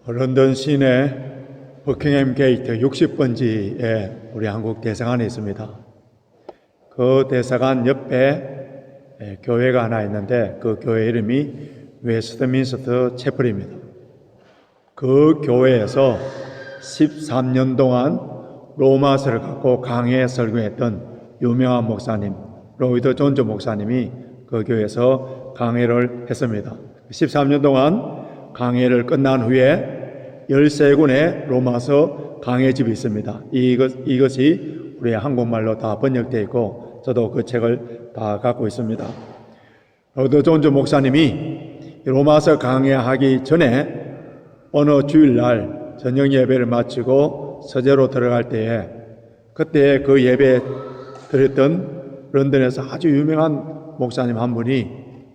런던 시내 버킹엄 게이트 60번지에 우리 한국 대사관이 있습니다. 그 대사관 옆에 교회가 하나 있는데 그 교회 이름이 웨스트민스터 채플입니다. 그 교회에서 13년 동안 로마서를 갖고 강해 설교했던 유명한 목사님 로이드 존즈 목사님이 그 교회에서 강해를 했습니다. 13년 동안 강해를 끝난 후에 13권의 로마서 강해집이 있습니다. 이것이 우리 한국말로 다 번역되어 있고 저도 그 책을 다 갖고 있습니다. 로이드 존즈 목사님이 로마서 강해하기 전에 어느 주일날 저녁 예배를 마치고 서재로 들어갈 때에 그때 그 예배 드렸던 런던에서 아주 유명한 목사님 한 분이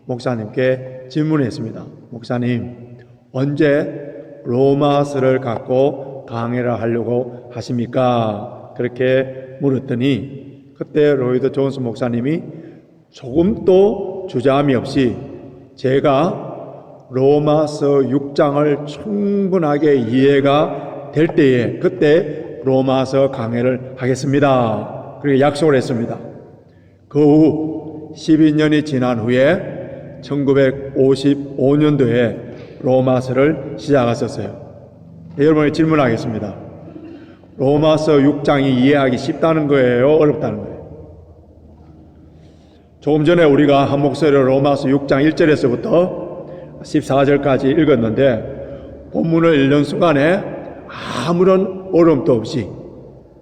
목사님께 질문했습니다. 목사님, 언제 로마서를 갖고 강해를 하려고 하십니까? 그렇게 물었더니 그때 로이드 존스 목사님이 조금도 주저함이 없이 제가 로마서 6장을 충분하게 이해가 될 때에 그때 로마서 강해를 하겠습니다. 그렇게 약속을 했습니다. 그 후 12년이 지난 후에 1955년도에 로마서를 시작하셨어요. 여러분에게 질문하겠습니다. 로마서 6장이 이해하기 쉽다는 거예요? 어렵다는 거예요? 조금 전에 우리가 한 목소리로 로마서 6장 1절에서부터 14절까지 읽었는데 본문을 읽는 순간에 아무런 어려움도 없이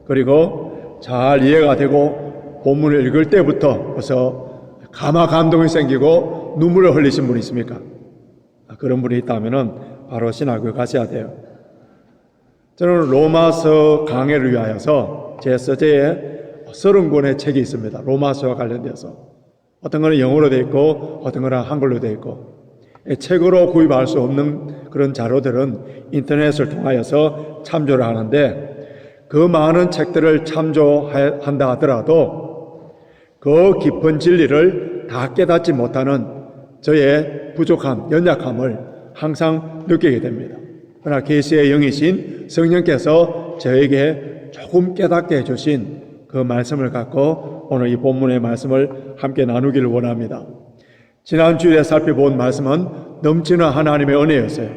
그리고 잘 이해가 되고 본문을 읽을 때부터 벌써 가마 감동이 생기고 눈물을 흘리신 분이 있습니까? 그런 분이 있다면 바로 신학교에 가셔야 돼요. 저는 로마서 강해를 위하여서 제 서재에 30권의 책이 있습니다. 로마서와 관련돼서 어떤 거는 영어로 되어 있고 어떤 거는 한글로 되어 있고 책으로 구입할 수 없는 그런 자료들은 인터넷을 통하여서 참조를 하는데 그 많은 책들을 참조한다 하더라도 그 깊은 진리를 다 깨닫지 못하는 저의 부족함, 연약함을 항상 느끼게 됩니다. 그러나 계시의 영이신 성령께서 저에게 조금 깨닫게 해주신 그 말씀을 갖고 오늘 이 본문의 말씀을 함께 나누기를 원합니다. 지난 주일에 살펴본 말씀은 넘치는 하나님의 은혜였어요.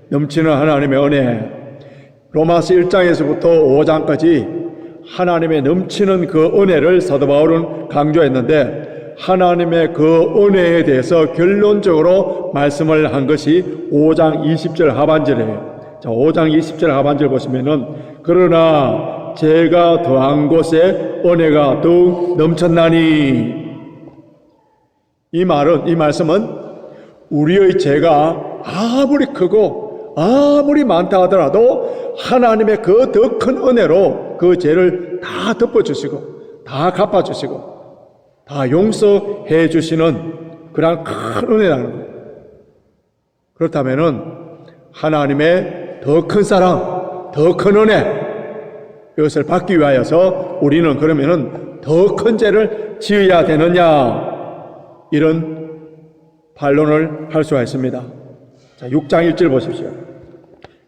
넘치는 하나님의 은혜. 로마서 1장에서부터 5장까지 하나님의 넘치는 그 은혜를 사도 바울은 강조했는데 하나님의 그 은혜에 대해서 결론적으로 말씀을 한 것이 5장 20절 하반절이에요. 자, 5장 20절 하반절 보시면은 그러나 제가 더한 곳에 은혜가 더욱 넘쳤나니 이 말씀은 우리의 죄가 아무리 크고 아무리 많다 하더라도 하나님의 그 더 큰 은혜로 그 죄를 다 덮어주시고 다 갚아주시고 다 용서해 주시는 그런 큰 은혜라는 거예요. 그렇다면은 하나님의 더 큰 사랑, 더 큰 은혜 이것을 받기 위하여서 우리는 그러면은 더 큰 죄를 지어야 되느냐 이런 반론을 할 수가 있습니다. 자, 6장 1절 보십시오.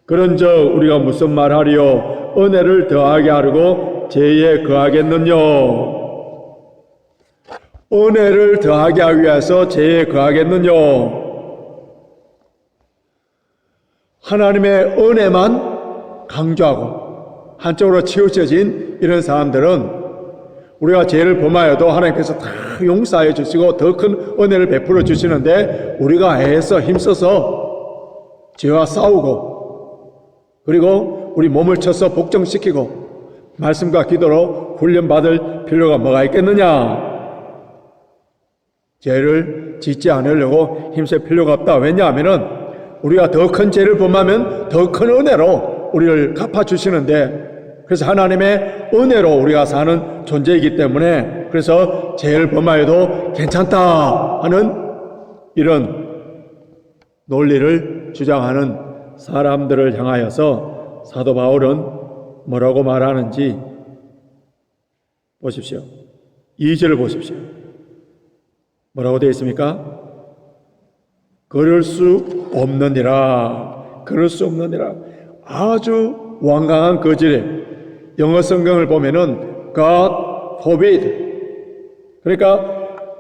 그런즉 우리가 무슨 말하리요? 은혜를 더하게 하려고 죄에 거하겠느뇨? 은혜를 더하게 하기 위해서 죄에 거하겠느뇨? 하나님의 은혜만 강조하고 한쪽으로 치우쳐진 이런 사람들은 우리가 죄를 범하여도 하나님께서 다 용서해 주시고 더 큰 은혜를 베풀어 주시는데 우리가 애써 힘써서 죄와 싸우고 그리고 우리 몸을 쳐서 복종시키고 말씀과 기도로 훈련받을 필요가 뭐가 있겠느냐? 죄를 짓지 않으려고 힘쓸 필요가 없다. 왜냐하면은 우리가 더 큰 죄를 범하면 더 큰 은혜로 우리를 갚아주시는데 그래서 하나님의 은혜로 우리가 사는 존재이기 때문에 그래서 죄를 범하여도 괜찮다 하는 이런 논리를 주장하는 사람들을 향하여서 사도 바울은 뭐라고 말하는지 보십시오. 2절을 보십시오. 뭐라고 되어 있습니까? 그럴 수 없느니라. 그럴 수 없느니라. 아주 완강한 거절에 영어 성경을 보면은 God forbid. 그러니까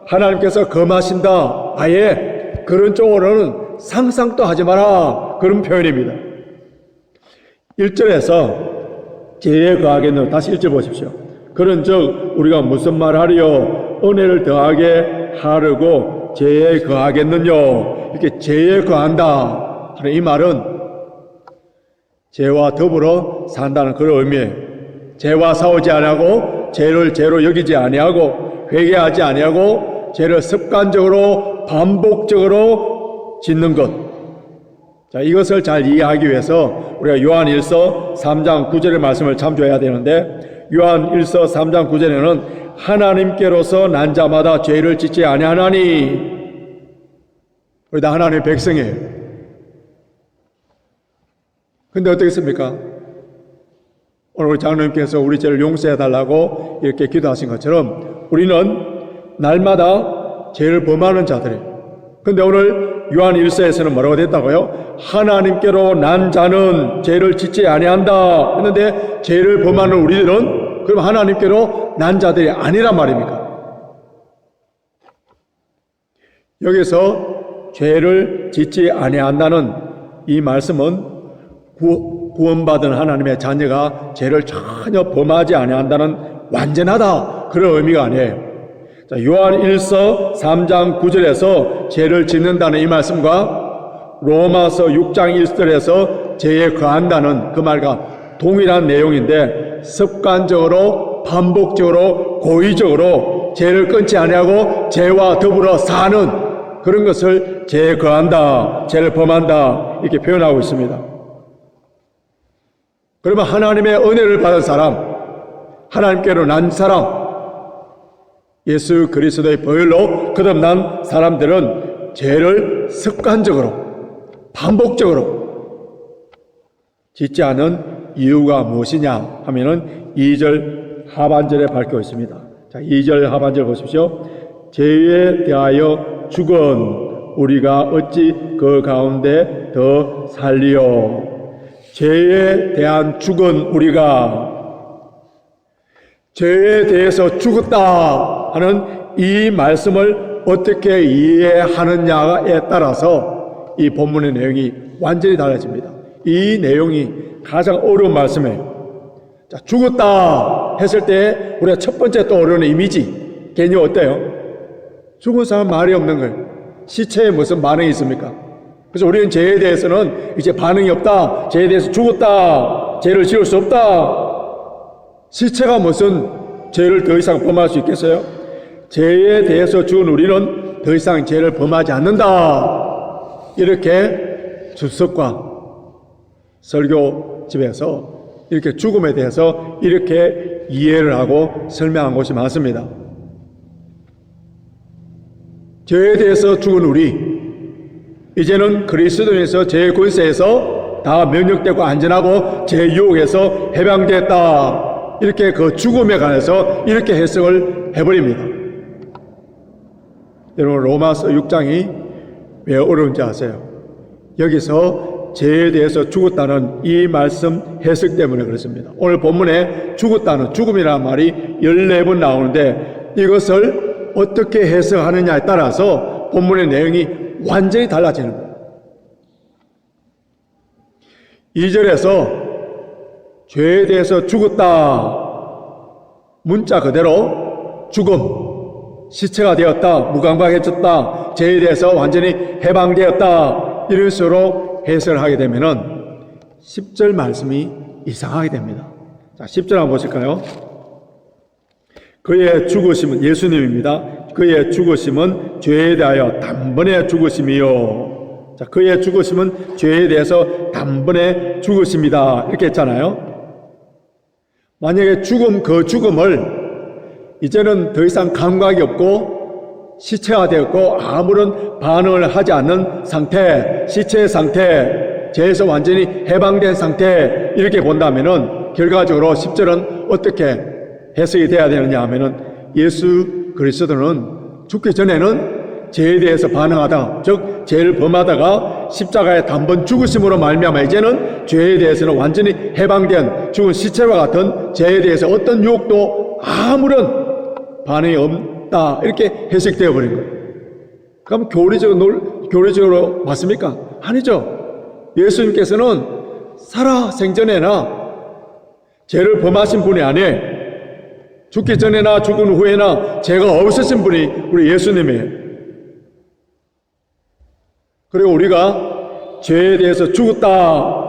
하나님께서 금하신다. 아예 그런 쪽으로는 상상도 하지 마라. 그런 표현입니다. 1절에서 죄에 거하겠노. 다시 1절 보십시오. 그런즉 우리가 무슨 말 하리요? 은혜를 더하게 하려고 죄에 거하겠느뇨? 이렇게 죄에 거한다 하는 이 말은 죄와 더불어 산다는 그런 의미예요. 죄와 싸우지 아니하고 죄를 죄로 여기지 아니하고 회개하지 아니하고 죄를 습관적으로 반복적으로 짓는 것. 자, 이것을 잘 이해하기 위해서 우리가 요한 1서 3장 9절의 말씀을 참조해야 되는데, 요한 1서 3장 9절에는 하나님께로서 난 자마다 죄를 짓지 아니하나니, 우리 다 하나님의 백성이에요. 근데 어떻겠습니까? 오늘 우리 장로님께서 우리 죄를 용서해달라고 이렇게 기도하신 것처럼 우리는 날마다 죄를 범하는 자들이에요. 근데 오늘 요한 1서에서는 뭐라고 됐다고요? 하나님께로 난 자는 죄를 짓지 아니한다 했는데, 죄를 범하는 우리들은 그럼 하나님께로 난 자들이 아니란 말입니까? 여기서 죄를 짓지 아니한다는 이 말씀은 구원받은 하나님의 자녀가 죄를 전혀 범하지 아니한다는 완전하다 그런 의미가 아니에요. 자, 요한 1서 3장 9절에서 죄를 짓는다는 이 말씀과 로마서 6장 1절에서 죄에 거한다는 그 말과 동일한 내용인데, 습관적으로 반복적으로 고의적으로 죄를 끊지 아니하고 죄와 더불어 사는 그런 것을 죄에 거한다, 죄를 범한다 이렇게 표현하고 있습니다. 그러면 하나님의 은혜를 받은 사람, 하나님께로 난 사람, 예수 그리스도의 보혈로 거듭난 사람들은 죄를 습관적으로 반복적으로 짓지 않은 이유가 무엇이냐 하면은 2절 하반절에 밝혀 있습니다. 자, 2절 하반절 보십시오. 죄에 대하여 죽은 우리가 어찌 그 가운데 더 살리요? 죄에 대한 죽은 우리가, 죄에 대해서 죽었다 하는 이 말씀을 어떻게 이해하느냐에 따라서 이 본문의 내용이 완전히 달라집니다. 이 내용이 가장 어려운 말씀이에요. 자, 죽었다 했을 때 우리가 첫 번째 떠오르는 이미지, 개념 어때요? 죽은 사람 말이 없는 거예요. 시체에 무슨 반응이 있습니까? 그래서 우리는 죄에 대해서는 이제 반응이 없다, 죄에 대해서 죽었다, 죄를 지을 수 없다. 시체가 무슨 죄를 더 이상 범할 수 있겠어요? 죄에 대해서 죽은 우리는 더 이상 죄를 범하지 않는다. 이렇게 주석과 설교집에서 이렇게 죽음에 대해서 이렇게 이해를 하고 설명한 곳이 많습니다. 죄에 대해서 죽은 우리, 이제는 그리스도인에서 죄의 권세에서 다 면역되고 안전하고 죄 유혹에서 해방됐다. 이렇게 그 죽음에 관해서 이렇게 해석을 해버립니다. 여러분, 로마서 6장이 왜 어려운지 아세요? 여기서 죄에 대해서 죽었다는 이 말씀 해석 때문에 그렇습니다. 오늘 본문에 죽었다는, 죽음이라는 말이 14번 나오는데 이것을 어떻게 해석하느냐에 따라서 본문의 내용이 완전히 달라지는 거예요. 2절에서 죄에 대해서 죽었다, 문자 그대로 죽음, 시체가 되었다, 무감각해졌다, 죄에 대해서 완전히 해방되었다, 이런 식으로 해석을 하게 되면은 10절 말씀이 이상하게 됩니다. 자, 10절 한번 보실까요? 그의 죽으심은, 예수님입니다. 그의 죽으심은 죄에 대하여 단번에 죽으심이요. 자, 그의 죽으심은 죄에 대해서 단번에 죽으심이다, 이렇게 했잖아요. 만약에 그 죽음을 이제는 더 이상 감각이 없고 시체화 되었고 아무런 반응을 하지 않는 상태, 시체의 상태, 죄에서 완전히 해방된 상태, 이렇게 본다면은 결과적으로 10절은 어떻게 해석이 돼야 되느냐 하면은 예수 그리스도는 죽기 전에는 죄에 대해서 반응하다, 즉 죄를 범하다가 십자가의 단번 죽으심으로 말미암아 이제는 죄에 대해서는 완전히 해방된 죽은 시체와 같은 죄에 대해서 어떤 유혹도 아무런 반응이 없다, 이렇게 해석되어 버린 거예요. 그럼 교리적으로 맞습니까? 아니죠. 예수님께서는 살아 생전에나 죄를 범하신 분이 아니에요. 죽기 전에나 죽은 후에나 죄가 없으신 분이 우리 예수님이에요. 그리고 우리가 죄에 대해서 죽었다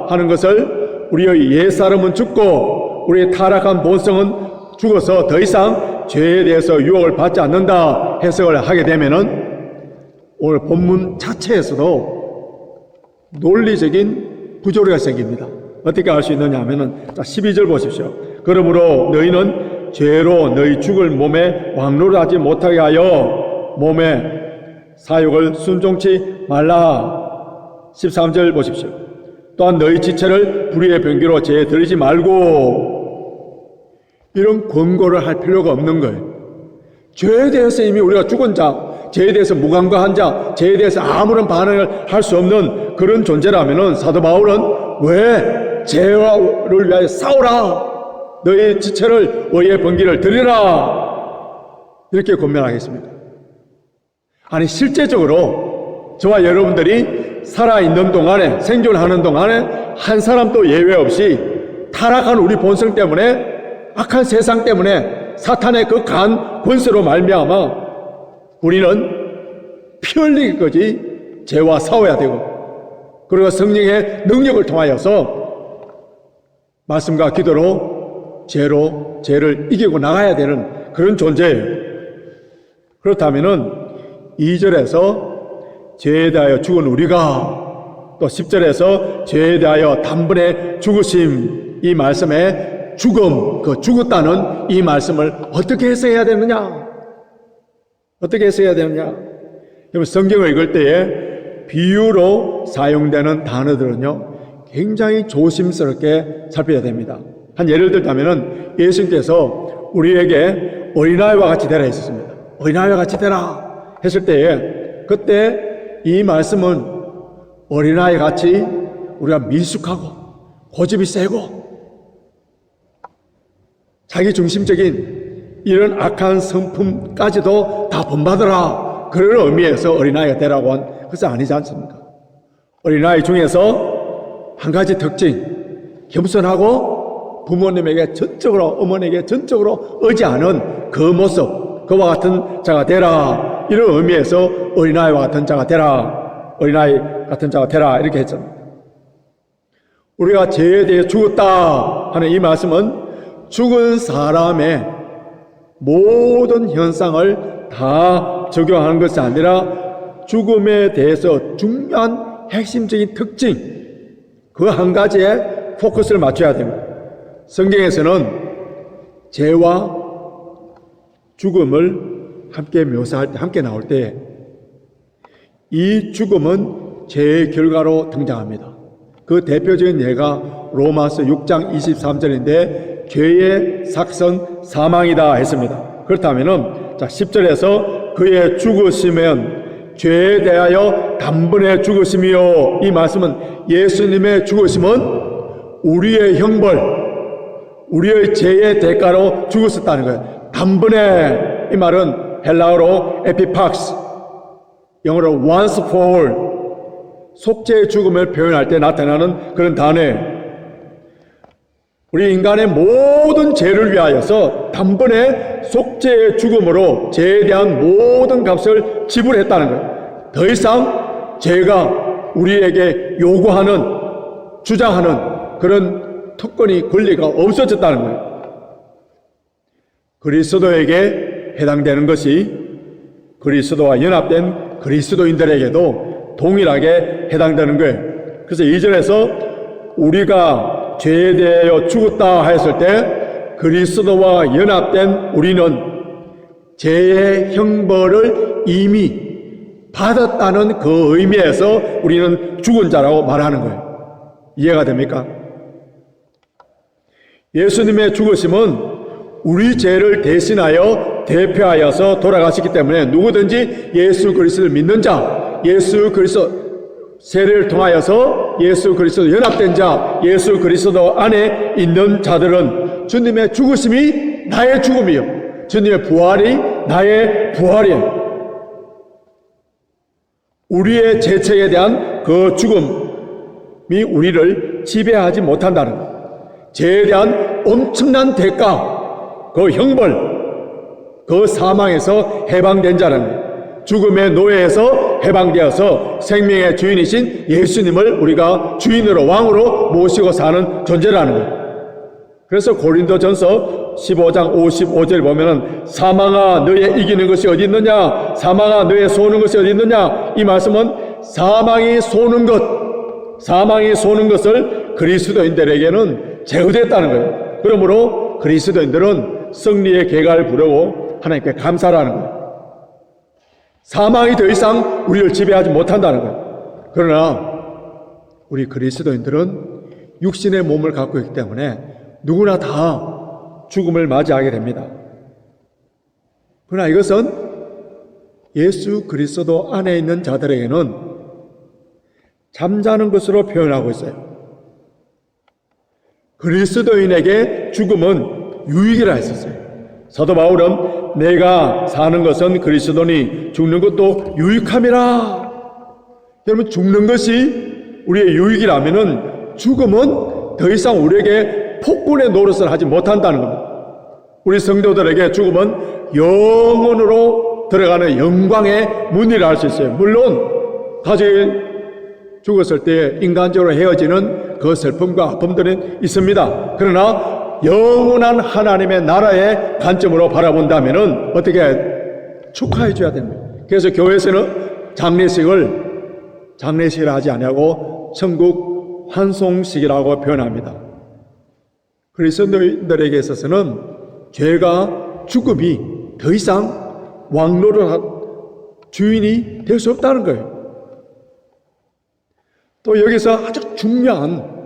하는 것을 우리의 옛사람은 죽고 우리의 타락한 본성은 죽어서 더 이상 죄에 대해서 유혹을 받지 않는다 해석을 하게 되면은 오늘 본문 자체에서도 논리적인 부조리가 생깁니다. 어떻게 알 수 있느냐 하면은 12절 보십시오. 그러므로 너희는 죄로 너희 죽을 몸에 왕노릇하지 못하게 하여 몸의 사욕을 순종치 말라. 13절 보십시오. 또한 너희 지체를 불의의 병기로 죄에 들이지 말고, 이런 권고를 할 필요가 없는 거예요. 죄에 대해서 이미 우리가 죽은 자, 죄에 대해서 무감각한 자, 죄에 대해서 아무런 반응을 할 수 없는 그런 존재라면은 사도 바울은 왜 죄를 위하여 싸우라, 너희 지체를 의의 번기를 드리라, 이렇게 권면하겠습니다. 아니, 실제적으로 저와 여러분들이 살아있는 동안에, 생존하는 동안에 한 사람도 예외 없이 타락한 우리 본성 때문에, 악한 세상 때문에, 사탄의 그 간 권세로 말미암아 우리는 피 흘리기까지 죄와 싸워야 되고, 그리고 성령의 능력을 통하여서 말씀과 기도로 죄를 이기고 나가야 되는 그런 존재예요. 그렇다면은 2절에서 죄에 대하여 죽은 우리가, 또 10절에서 죄에 대하여 단번에 죽으심, 이 말씀에 죽음, 그 죽었다는 이 말씀을 어떻게 해석해야 되느냐? 어떻게 해석해야 되느냐? 여러분, 성경을 읽을 때에 비유로 사용되는 단어들은요, 굉장히 조심스럽게 살펴야 됩니다. 한 예를 들자면은 예수님께서 우리에게 어린아이와 같이 되라 했었습니다. 어린아이와 같이 되라 했을 때에, 그때 이 말씀은 어린아이 같이 우리가 미숙하고 고집이 세고 자기 중심적인 이런 악한 성품까지도 다 본받으라, 그런 의미에서 어린아이가 되라고 한 것은 아니지 않습니까? 어린아이 중에서 한 가지 특징, 겸손하고 부모님에게 전적으로, 어머니에게 전적으로 의지하는 그 모습, 그와 같은 자가 되라, 이런 의미에서 어린아이와 같은 자가 되라, 어린아이 같은 자가 되라, 이렇게 했잖아요. 우리가 죄에 대해 죽었다 하는 이 말씀은 죽은 사람의 모든 현상을 다 적용하는 것이 아니라 죽음에 대해서 중요한 핵심적인 특징, 그 한 가지에 포커스를 맞춰야 됩니다. 성경에서는 죄와 죽음을 함께 묘사할 때, 함께 나올 때 이 죽음은 죄의 결과로 등장합니다. 그 대표적인 예가 로마서 6장 23절인데 죄의 삭선 사망이다 했습니다. 그렇다면은 10절에서 그의 죽으시면 죄에 대하여 단번에 죽으심이요, 이 말씀은 예수님의 죽으심은 우리의 형벌, 우리의 죄의 대가로 죽으셨다는 거예요. 단번에, 이 말은 헬라어로 에피팍스, 영어로 once for all, 속죄의 죽음을 표현할 때 나타나는 그런 단어예요. 우리 인간의 모든 죄를 위하여서 단번에 속죄의 죽음으로 죄에 대한 모든 값을 지불했다는 거예요. 더 이상 죄가 우리에게 요구하는, 주장하는 그런 특권이, 권리가 없어졌다는 거예요. 그리스도에게 해당되는 것이 그리스도와 연합된 그리스도인들에게도 동일하게 해당되는 거예요. 그래서 2절에서 우리가 죄에 대하여 죽었다 하였을 때 그리스도와 연합된 우리는 죄의 형벌을 이미 받았다는 그 의미에서 우리는 죽은 자라고 말하는 거예요. 이해가 됩니까? 예수님의 죽으심은 우리 죄를 대신하여 대표하여서 돌아가셨기 때문에 누구든지 예수 그리스도를 믿는 자, 예수 그리스도 세례를 통하여서 예수 그리스도 연합된 자, 예수 그리스도 안에 있는 자들은 주님의 죽으심이 나의 죽음이요, 주님의 부활이 나의 부활이에요. 우리의 죄책에 대한 그 죽음이 우리를 지배하지 못한다는 것, 죄에 대한 엄청난 대가, 그 형벌, 그 사망에서 해방된 자라는 것, 죽음의 노예에서 해방되어서 생명의 주인이신 예수님을 우리가 주인으로 왕으로 모시고 사는 존재라는 거예요. 그래서 고린도전서 15장 55절 보면은 사망아 너의 이기는 것이 어디 있느냐, 사망아 너의 쏘는 것이 어디 있느냐, 이 말씀은 사망이 쏘는 것을 그리스도인들에게는 제거됐다는 거예요. 그러므로 그리스도인들은 승리의 계가를 부르고 하나님께 감사를 하는 거예요. 사망이 더 이상 우리를 지배하지 못한다는 거예요. 그러나 우리 그리스도인들은 육신의 몸을 갖고 있기 때문에 누구나 다 죽음을 맞이하게 됩니다. 그러나 이것은 예수 그리스도 안에 있는 자들에게는 잠자는 것으로 표현하고 있어요. 그리스도인에게 죽음은 유익이라 했었어요. 사도 바울은 내가 사는 것은 그리스도니 죽는 것도 유익함이라. 여러분, 죽는 것이 우리의 유익이라면은 죽음은 더 이상 우리에게 폭군의 노릇을 하지 못한다는 겁니다. 우리 성도들에게 죽음은 영원으로 들어가는 영광의 문이라 할 수 있어요. 물론 가족이 죽었을 때 인간적으로 헤어지는 그 슬픔과 아픔들은 있습니다. 그러나 영원한 하나님의 나라의 관점으로 바라본다면은 어떻게 축하해 줘야 됩니다. 그래서 교회에서는 장례식을 하지 아니하고 천국 환송식이라고 표현합니다. 그리스도인들에게 있어서는 죄가 죽음이 더 이상 왕노릇 주인이 될 수 없다는 거예요. 또 여기서 아주 중요한,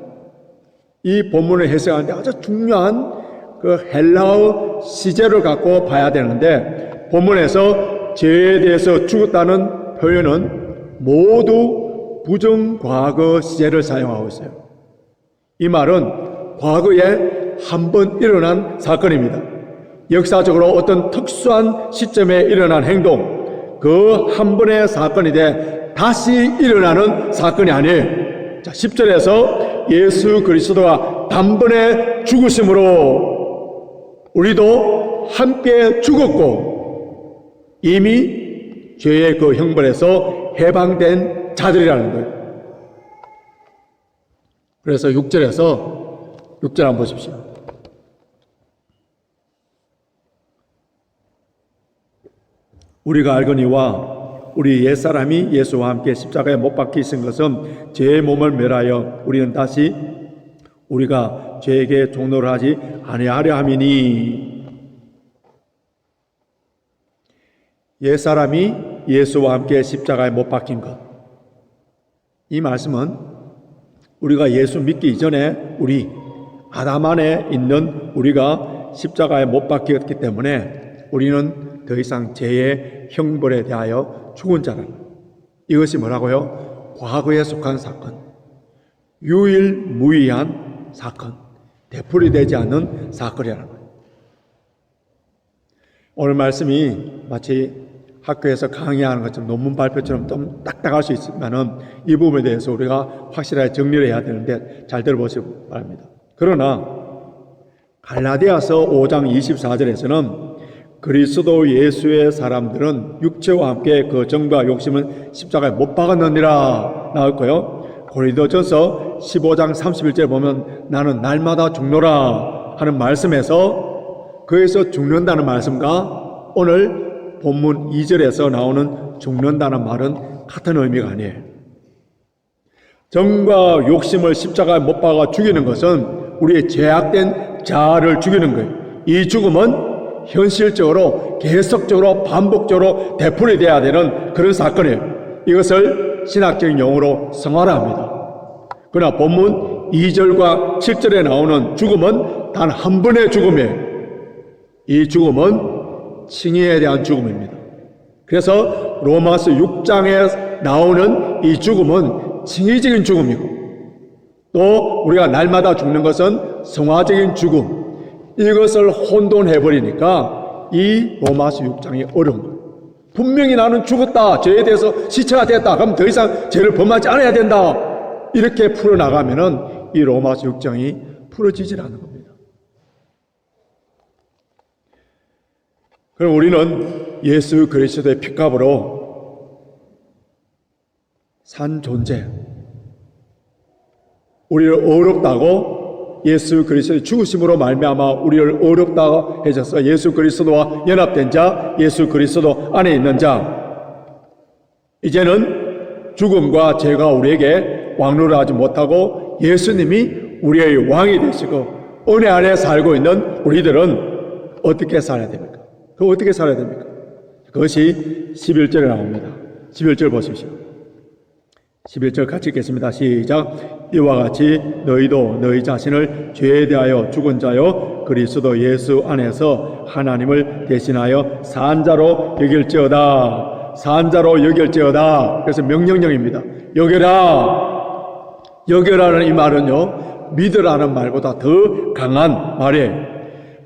이 본문을 해석하는데 아주 중요한 그 헬라어 시제를 갖고 봐야 되는데, 본문에서 죄에 대해서 죽었다는 표현은 모두 부정과거 시제를 사용하고 있어요. 이 말은 과거에 한 번 일어난 사건입니다. 역사적으로 어떤 특수한 시점에 일어난 행동, 그 한 번의 사건이 돼 다시 일어나는 사건이 아니에요. 자, 10절에서 예수 그리스도가 단번에 죽으심으로 우리도 함께 죽었고 이미 죄의 그 형벌에서 해방된 자들이라는 거예요. 그래서 6절 한번 보십시오. 우리가 알거니와 우리 옛사람이 예수와 함께 십자가에 못 박히신 것은 죄의 몸을 멸하여 우리는 다시 우리가 죄에게 종노를 하지 아니하려 함이니. 옛사람이 예수와 함께 십자가에 못 박힌 것, 이 말씀은 우리가 예수 믿기 이전에 우리 아담 안에 있는 우리가 십자가에 못 박혔기 때문에 우리는 더 이상 죄의 형벌에 대하여 죽은 자라는, 이것이 뭐라고요? 과거에 속한 사건, 유일무이한 사건, 되풀이되지 않는 사건이라는 거예요. 오늘 말씀이 마치 학교에서 강의하는 것처럼 논문 발표처럼 좀 딱딱할 수 있지만은 이 부분에 대해서 우리가 확실하게 정리를 해야 되는데 잘 들어보시기 바랍니다. 그러나 갈라디아서 5장 24절에서는 그리스도 예수의 사람들은 육체와 함께 그 정과 욕심은 십자가에 못 박았느니라 나왔고요. 고린도전서 15장 31절 보면 나는 날마다 죽노라 하는 말씀에서 그에서 죽는다는 말씀과 오늘 본문 2절에서 나오는 죽는다는 말은 같은 의미가 아니에요. 정과 욕심을 십자가에 못 박아 죽이는 것은 우리의 죄악된 자아를 죽이는 거예요. 이 죽음은 현실적으로 계속적으로 반복적으로 되풀이돼야 되는 그런 사건이에요. 이것을 신학적인 용어로 성화라합니다. 그러나 본문 2절과 7절에 나오는 죽음은 단 한 번의 죽음이에요. 이 죽음은 칭의에 대한 죽음입니다. 그래서 로마서 6장에 나오는 이 죽음은 칭의적인 죽음이고, 또 우리가 날마다 죽는 것은 성화적인 죽음, 이것을 혼돈해버리니까 이 로마서 6장이 어려운 거예요. 분명히 나는 죽었다, 죄에 대해서 시체가 됐다, 그럼 더 이상 죄를 범하지 않아야 된다, 이렇게 풀어나가면은 이 로마서 6장이 풀어지질 않는 겁니다. 그럼 우리는 예수 그리스도의 핏값으로 산 존재, 우리를 어렵다고 예수 그리스도의 죽으심으로 말미암아 우리를 어렵다고 해줘서 예수 그리스도와 연합된 자, 예수 그리스도 안에 있는 자, 이제는 죽음과 죄가 우리에게 왕노를 하지 못하고 예수님이 우리의 왕이 되시고 은혜 안에 살고 있는 우리들은 어떻게 살아야 됩니까? 어떻게 살아야 됩니까? 그것이 11절에 나옵니다. 11절 보십시오. 11절 같이 읽겠습니다. 시작. 이와 같이 너희도 너희 자신을 죄에 대하여 죽은 자요 그리스도 예수 안에서 하나님을 대신하여 산 자로 여길지어다. 산 자로 여길지어다. 그래서 명령형입니다. 여겨라. 여겨라는 이 말은요, 믿으라는 말보다 더 강한 말이에요.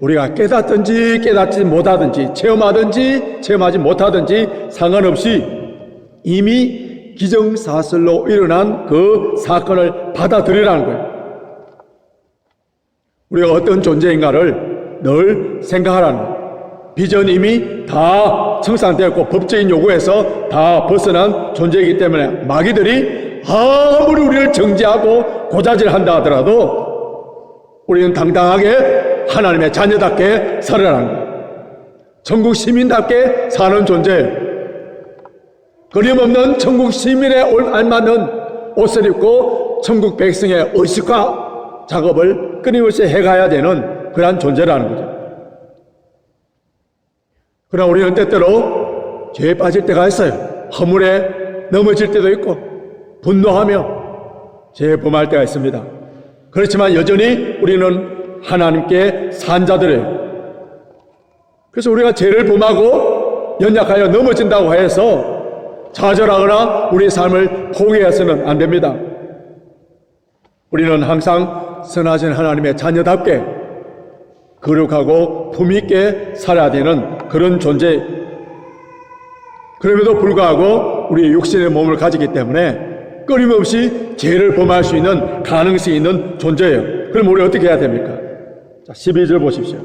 우리가 깨닫든지 깨닫지 못하든지, 체험하든지 체험하지 못하든지 상관없이 이미 기정사실로 일어난 그 사건을 받아들이라는 거예요. 우리가 어떤 존재인가를 늘 생각하라는 거예요. 비전 이미 다 청산되었고 법적인 요구에서 다 벗어난 존재이기 때문에 마귀들이 아무리 우리를 정죄하고 고자질한다 하더라도 우리는 당당하게 하나님의 자녀답게 살아라는 거예요. 천국 시민답게 사는 존재, 그림없는 천국 시민에 알맞는 옷을 입고 천국 백성의 의식화 작업을 끊임없이 해가야 되는 그러한 존재라는 거죠. 그러나 우리는 때때로 죄에 빠질 때가 있어요. 허물에 넘어질 때도 있고 분노하며 죄에 범할 때가 있습니다. 그렇지만 여전히 우리는 하나님께 산 자들이에요. 그래서 우리가 죄를 범하고 연약하여 넘어진다고 해서 좌절하거나 우리 삶을 포기해서는 안 됩니다. 우리는 항상 선하신 하나님의 자녀답게 거룩하고 품있게 살아야 되는 그런 존재, 그럼에도 불구하고 우리 육신의 몸을 가지기 때문에 끊임없이 죄를 범할 수 있는 가능성이 있는 존재예요. 그럼 우리 어떻게 해야 됩니까? 자, 12절 보십시오.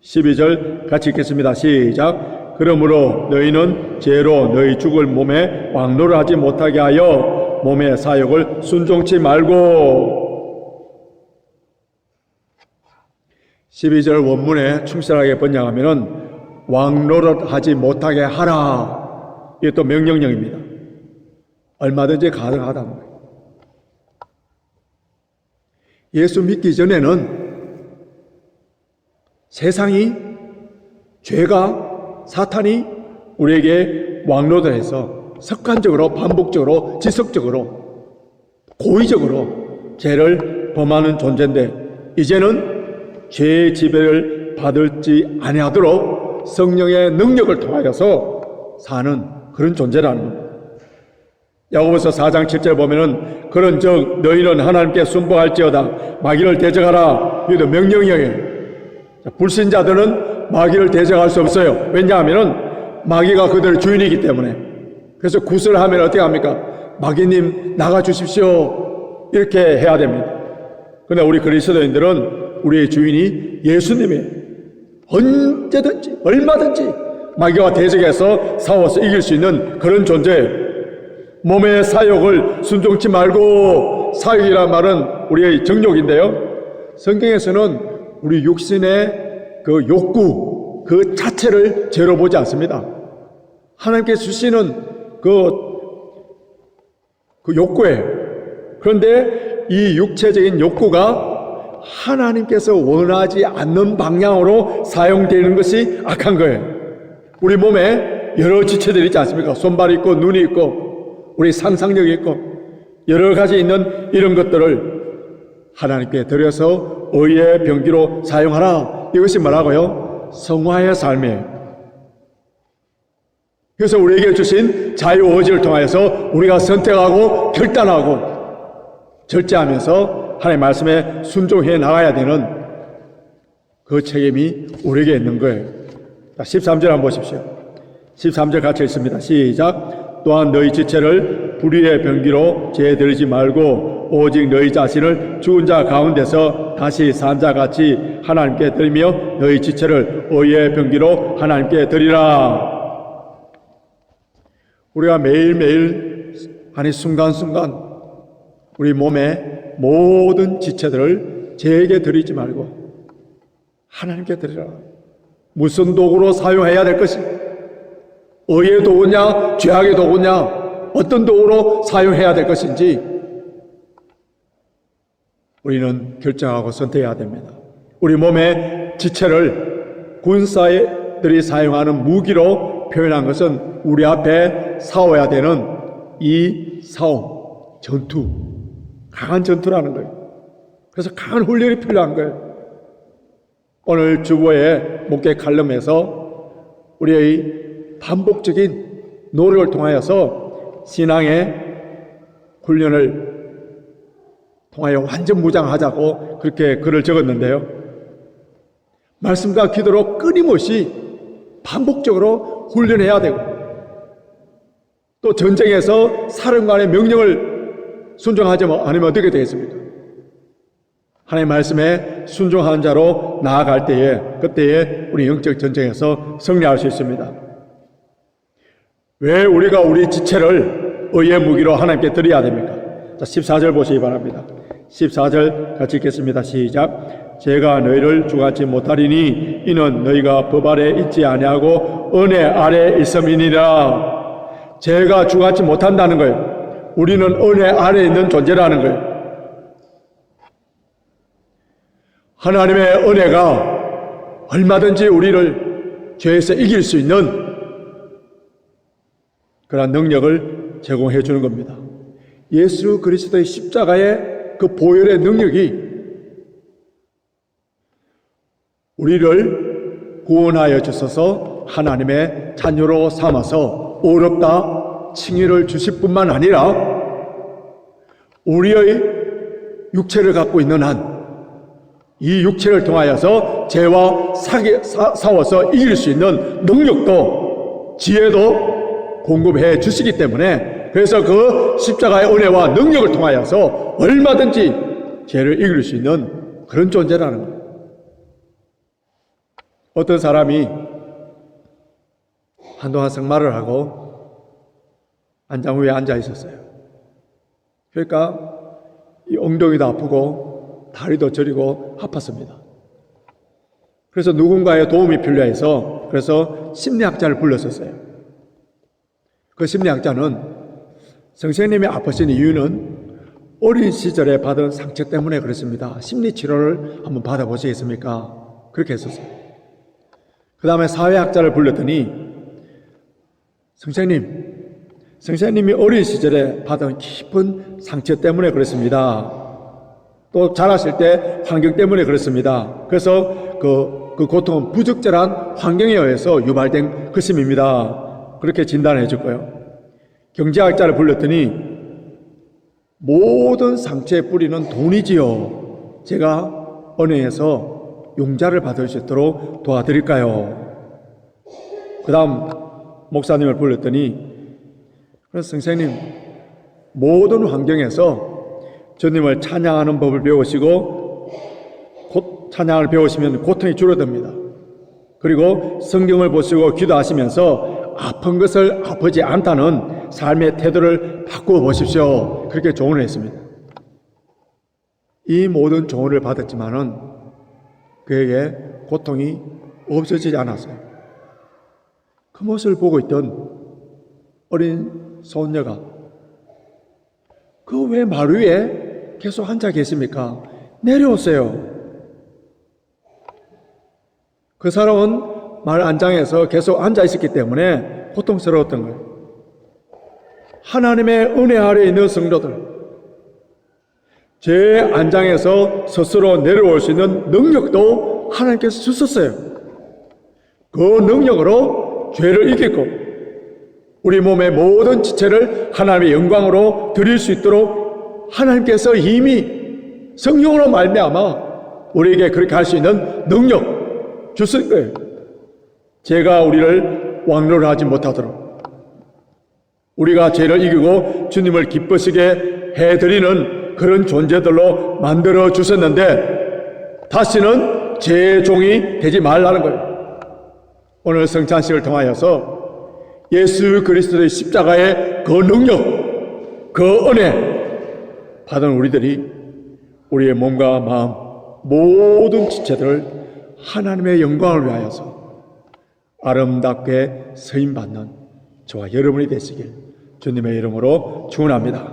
12절 같이 읽겠습니다. 시작. 그러므로 너희는 죄로 너희 죽을 몸에 왕노를 하지 못하게 하여 몸의 사욕을 순종치 말고. 12절 원문에 충실하게 번역하면은 왕노릇 하지 못하게 하라. 이게 또 명령령입니다. 얼마든지 가능하다는 거예요. 예수 믿기 전에는 세상이, 죄가, 사탄이 우리에게 왕노릇해서 습관적으로, 반복적으로, 지속적으로, 고의적으로 죄를 범하는 존재인데, 이제는 죄의 지배를 받을지 아니하도록 성령의 능력을 통하여서 사는 그런 존재라는 겁니다. 야고보서 4장 7절 보면은 그런즉 너희는 하나님께 순복할지어다 마귀를 대적하라. 이것도 명령이에요. 불신자들은 마귀를 대적할 수 없어요. 왜냐하면은 마귀가 그들의 주인이기 때문에. 그래서 구슬을 하면 어떻게 합니까? 마귀님 나가 주십시오. 이렇게 해야 됩니다. 그런데 우리 그리스도인들은 우리의 주인이 예수님이에요. 언제든지 얼마든지 마귀와 대적해서 싸워서 이길 수 있는 그런 존재예요. 몸의 사욕을 순종치 말고, 사욕이란 말은 우리의 정욕인데요, 성경에서는 우리 육신의 그 욕구 그 자체를 죄로 보지 않습니다. 하나님께 주시는 그 욕구예요. 그런데 이 육체적인 욕구가 하나님께서 원하지 않는 방향으로 사용되는 것이 악한 거예요. 우리 몸에 여러 지체들이 있지 않습니까? 손발이 있고 눈이 있고 우리 상상력이 있고 여러 가지 있는 이런 것들을 하나님께 드려서 의의 병기로 사용하라. 이것이 뭐라고요? 성화의 삶이에요. 그래서 우리에게 주신 자유의지를 통하여서 우리가 선택하고 결단하고 절제하면서 하나님의 말씀에 순종해 나가야 되는 그 책임이 우리에게 있는 거예요. 13절 한번 보십시오. 13절 같이 읽습니다. 시작. 또한 너희 지체를 불의의 병기로 죄들이지 말고 오직 너희 자신을 죽은 자 가운데서 다시 산 자같이 하나님께 드리며 너희 지체를 의의 병기로 하나님께 드리라. 우리가 매일매일 아니 순간순간 우리 몸의 모든 지체들을 죄에게 드리지 말고 하나님께 드리라. 무슨 도구로 사용해야 될 것이, 의의 도구냐 죄악의 도구냐 어떤 도구로 사용해야 될 것인지 우리는 결정하고 선택해야 됩니다. 우리 몸의 지체를 군사들이 사용하는 무기로 표현한 것은 우리 앞에 싸워야 되는 이 싸움, 전투, 강한 전투라는 거예요. 그래서 강한 훈련이 필요한 거예요. 오늘 주보의 목회 칼럼에서 우리의 반복적인 노력을 통하여서 신앙의 훈련을 통하여 완전 무장하자고 그렇게 글을 적었는데요. 말씀과 기도로 끊임없이 반복적으로 훈련해야 되고, 또 전쟁에서 사령관의 명령을 순종하지 않으면 어떻게 되겠습니까? 하나님의 말씀에 순종하는 자로 나아갈 때에, 그때에 우리 영적 전쟁에서 승리할 수 있습니다. 왜 우리가 우리 지체를 의의 무기로 하나님께 드려야 됩니까? 자, 14절 보시기 바랍니다. 14절 같이 읽겠습니다. 시작. 제가 너희를 주같이 못하리니 이는 너희가 법 아래 있지 아니하고 은혜 아래 있음이니라. 제가 주같이 못한다는 거예요. 우리는 은혜 아래 있는 존재라는 거예요. 하나님의 은혜가 얼마든지 우리를 죄에서 이길 수 있는 그런 능력을 제공해 주는 겁니다. 예수 그리스도의 십자가의 그 보혈의 능력이 우리를 구원하여 주셔서 하나님의 자녀로 삼아서 의롭다 칭의를 주실 뿐만 아니라 우리의 육체를 갖고 있는 한 이 육체를 통하여서 죄와 싸워서 이길 수 있는 능력도 지혜도 공급해 주시기 때문에, 그래서 그 십자가의 은혜와 능력을 통하여서 얼마든지 죄를 이길 수 있는 그런 존재라는 거예요. 어떤 사람이 한동안 승마를 하고 안장 위에 앉아 있었어요. 그러니까 이 엉덩이도 아프고 다리도 저리고 아팠습니다. 그래서 누군가의 도움이 필요해서 그래서 심리학자를 불렀었어요. 그 심리학자는 선생님이 아프신 이유는 어린 시절에 받은 상처 때문에 그렇습니다. 심리치료를 한번 받아보시겠습니까? 그렇게 했었어요. 그 다음에 사회학자를 불렀더니 선생님이 어린 시절에 받은 깊은 상처 때문에 그렇습니다. 또 자라실 때 환경 때문에 그렇습니다. 그래서 그 고통은 부적절한 환경에 의해서 유발된 것임입니다. 그렇게 진단해 줄 거예요. 경제학자를 불렀더니 모든 상처의 뿌리는 돈이지요. 제가 은행에서 융자를 받을 수 있도록 도와드릴까요? 그 다음 목사님을 불렀더니 선생님, 모든 환경에서 주님을 찬양하는 법을 배우시고 찬양을 배우시면 고통이 줄어듭니다. 그리고 성경을 보시고 기도하시면서 아픈 것을 아프지 않다는 삶의 태도를 바꾸어 보십시오. 그렇게 조언을 했습니다. 이 모든 조언을 받았지만은 그에게 고통이 없어지지 않았어요. 그 모습을 보고 있던 어린 소녀가 그 왜 말 위에 계속 앉아 계십니까? 내려오세요. 그 사람은 말 안장에서 계속 앉아 있었기 때문에 고통스러웠던 거예요. 하나님의 은혜 아래에 있는 성도들, 제 안장에서 스스로 내려올 수 있는 능력도 하나님께서 주셨어요. 그 능력으로 죄를 이기고 우리 몸의 모든 지체를 하나님의 영광으로 드릴 수 있도록 하나님께서 이미 성령으로 말미암아 우리에게 그렇게 할 수 있는 능력 주실 거예요. 죄가 우리를 왕노를 하지 못하도록 우리가 죄를 이기고 주님을 기쁘시게 해드리는 그런 존재들로 만들어 주셨는데 다시는 죄의 종이 되지 말라는 거예요. 오늘 성찬식을 통하여서 예수 그리스도의 십자가의 그 능력, 그 은혜 받은 우리들이 우리의 몸과 마음 모든 지체들을 하나님의 영광을 위하여서 아름답게 쓰임받는 저와 여러분이 되시길 주님의 이름으로 축원합니다.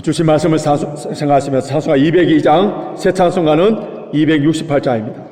주신 말씀을 생각하시면서 찬송가 202장 새 찬송가는 268장입니다.